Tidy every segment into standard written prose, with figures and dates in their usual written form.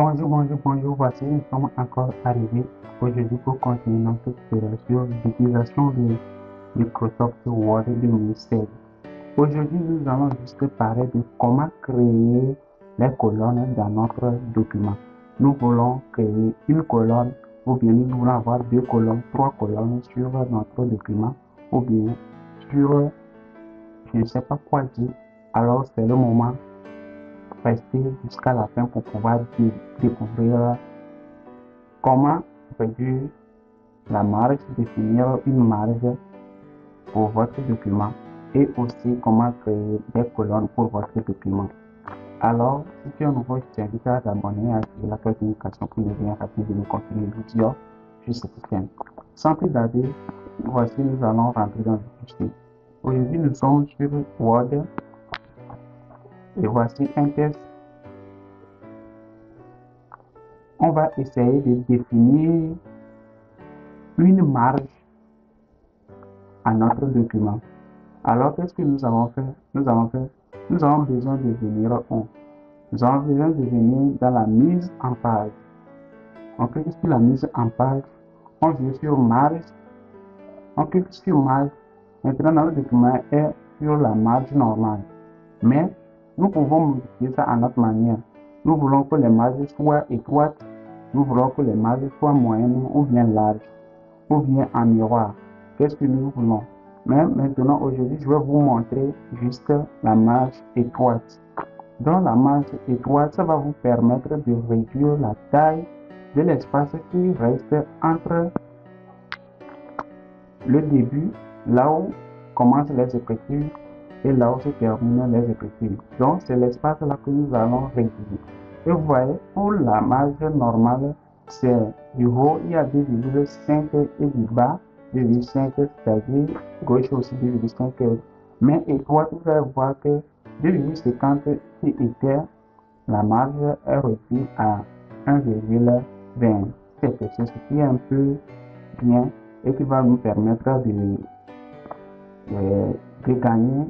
Bonjour, voici, nous sommes encore arrivés aujourd'hui pour continuer notre série sur l'utilisation de Microsoft Word 2016. Aujourd'hui, nous allons juste parler de comment créer les colonnes dans notre document. Nous voulons créer une colonne, ou bien nous voulons avoir 2 colonnes, 3 colonnes sur notre document, ou bien sur, je ne sais pas quoi dire. Alors, c'est le moment. Restez jusqu'à la fin pour pouvoir découvrir comment réduire la marge, définir une marge pour votre document et aussi comment créer des colonnes pour votre document. Alors, si tu es nouveau, je t'invite à t'abonner, à activer la cloche de notification pour ne rien rater de nos contenus vidéo sur cette chaîne. Sans plus tarder, voici, nous allons rentrer dans le fichier. Aujourd'hui, nous sommes sur Word et voici un test. On va essayer de définir une marge à notre document. Alors, qu'est-ce que nous avons fait? Nous avons besoin de venir Nous avons besoin de venir dans la mise en page. On clique sur la mise en page. On vient sur marge. On clique sur marge. Maintenant, notre document est sur la marge normale. Mais nous pouvons modifier ça à notre manière. Nous voulons que les marges soient étroites. Nous voulons que les marges soient moyennes ou bien larges, ou bien en miroir. Qu'est-ce que nous voulons? Mais maintenant, aujourd'hui, je vais vous montrer juste la marge étroite. Dans la marge étroite, ça va vous permettre de réduire la taille de l'espace qui reste entre le début, là où commencent les écritures, et là où se terminent les écritures. Donc, c'est l'espace là que nous allons réduire. Et vous voyez, pour la marge normale, c'est du haut, il y a 2,5 et du bas, 2,5, c'est-à-dire gauche aussi 2,5. Mais étroite, vous allez voir que 2,50 qui était, la marge est réduite à 1,20. C'est quelque chose qui est un peu bien et qui va nous permettre de gagner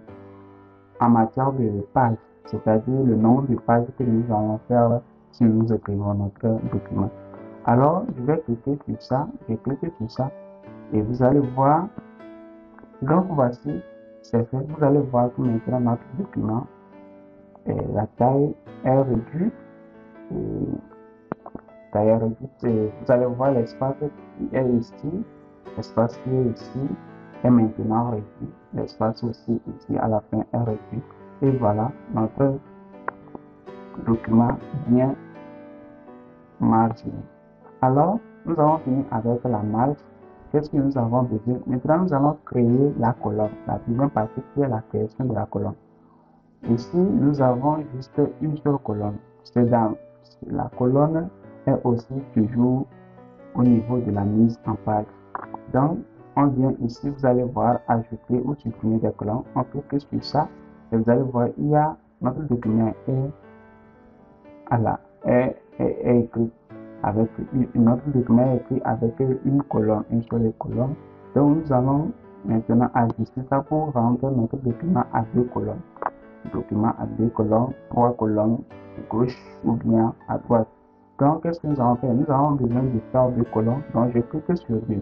en matière de pages, c'est-à-dire le nombre de pages que nous allons faire si nous écrivons notre document. Alors, je vais cliquer sur ça, et vous allez voir, donc voici, c'est fait, vous allez voir que maintenant notre document, la taille est réduite, vous allez voir l'espace qui est ici, l'espace qui est ici, est maintenant réduit, l'espace aussi ici à la fin est réduit, et voilà notre document bien margé. Alors, nous avons fini avec la marge. Qu'est-ce que nous avons besoin? Maintenant, nous allons créer la colonne. La deuxième partie qui est la création de la colonne. Ici, nous avons juste une seule colonne. La colonne est aussi toujours au niveau de la mise en page. Donc, on vient ici, vous allez voir ajouter ou supprimer des colonnes. On clique sur ça et vous allez voir, il y a notre document est écrit avec notre document écrit avec une colonne, une seule colonne. Donc nous allons maintenant ajuster ça pour rendre notre document à 2 colonnes. Document à 2 colonnes, 3 colonnes, gauche ou bien à droite. Donc qu'est-ce que nous allons faire? Nous avons besoin de faire 2 colonnes. Donc je clique sur 2.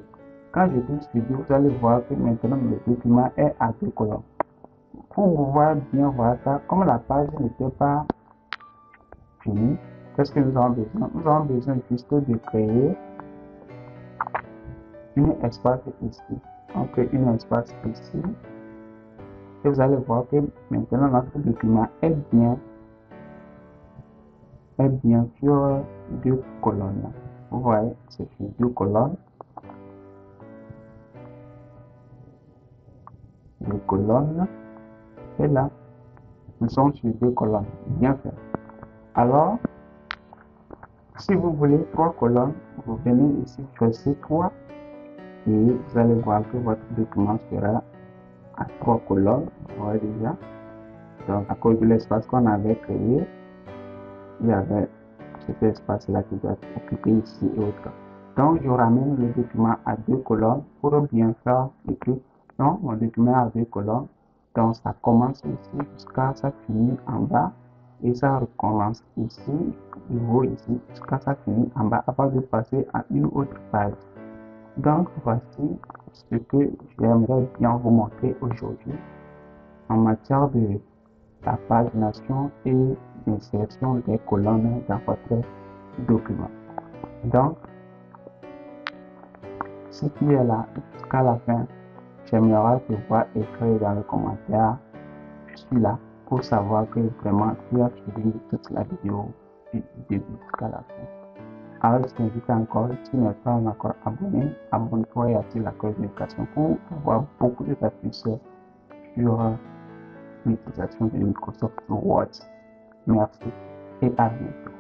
Quand je clique sur 2, vous allez voir que maintenant le document est à 2 colonnes. Pour pouvoir bien voir ça, comme la page n'était pas finie, qu'est-ce que nous avons besoin? Nous avons besoin juste de créer un espace ici. On crée un espace ici. Et vous allez voir que maintenant notre document est bien sur 2 colonnes. Vous voyez, c'est sur 2 colonnes. 2 colonnes. Et là, nous sommes sur 2 colonnes. Bien fait. Alors, si vous voulez 3 colonnes, vous venez ici, choisissez 3 et vous allez voir que votre document sera à 3 colonnes. Vous voyez déjà. Donc, à cause de l'espace qu'on avait créé, il y avait cet espace-là qui doit être occupé ici et autres. Donc, je ramène le document à 2 colonnes pour bien faire le truc. Donc, mon document a 2 colonnes. Donc, ça commence ici jusqu'à ça finit en bas. et ça recommence ici, nouveau ici, jusqu'à ça finit en bas avant de passer à une autre page. Donc voici ce que j'aimerais bien vous montrer aujourd'hui en matière de la pagination et d'insertion des colonnes dans votre document. Donc, si tu es là jusqu'à la fin, j'aimerais te voir écrire dans le commentaire « Je suis là » pour savoir que vraiment tu as suivi toute la vidéo du début jusqu'à la fin. Alors, je t'invite encore, si tu n'es pas encore abonné, abonne-toi et active la cloche de notification pour avoir beaucoup de astuces sur l'utilisation de Microsoft Word. Merci et à bientôt.